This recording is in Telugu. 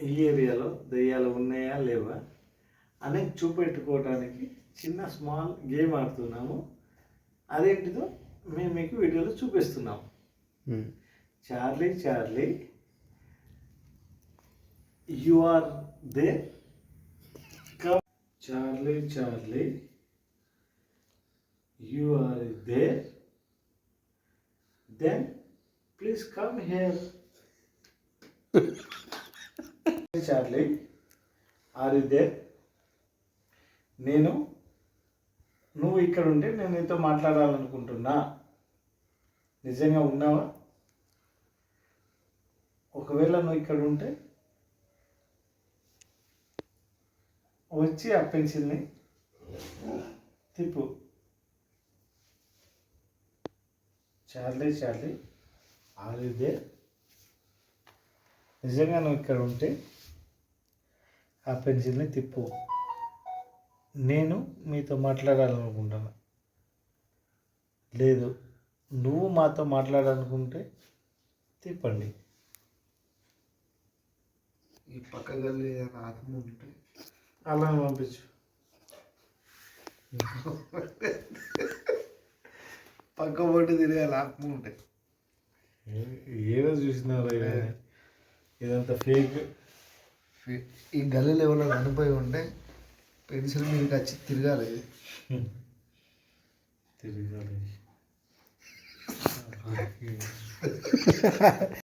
ఈ ఏరియాలో దెయ్యాలు ఉన్నాయా లేవా అనేది చూపెట్టుకోవడానికి చిన్న స్మాల్ గేమ్ ఆడుతున్నాము. అదేంటిదో మేము మీకు వీడియోలో చూపిస్తున్నాం. Charlie Charlie you are there, come. Charlie Charlie you are there, then please come here. Charlie are you there? నువ్వు ఇక్కడ ఉంటే నేను నీతో మాట్లాడాలనుకుంటున్నా. నిజంగా ఉన్నావా? ఒకవేళ నువ్వు ఇక్కడ ఉంటే వచ్చి ఆ పెన్సిల్ని తిప్పు. Charlie Charlie are you there? నిజంగా నువ్వు ఇక్కడ ఉంటే ఆ పెన్సిల్ని తిప్పు. నేను మీతో మాట్లాడాలనుకుంటున్నా. లేదు, నువ్వు మాతో మాట్లాడాలనుకుంటే తిప్పండి. ఈ పక్క గల్లి ఆత్మ ఉంటే అలా పంపించు. పక్క పొట్టు తిరగాలి ఆత్మ ఉంటే. ఏదో చూసినారు ఇదంతా ఫేక్. ఈ గల్లీలో ఎవరో చనిపోయి ఉంటే పెన్సిల్ మీదకి వచ్చి తిరగాలి. తిరగాలి.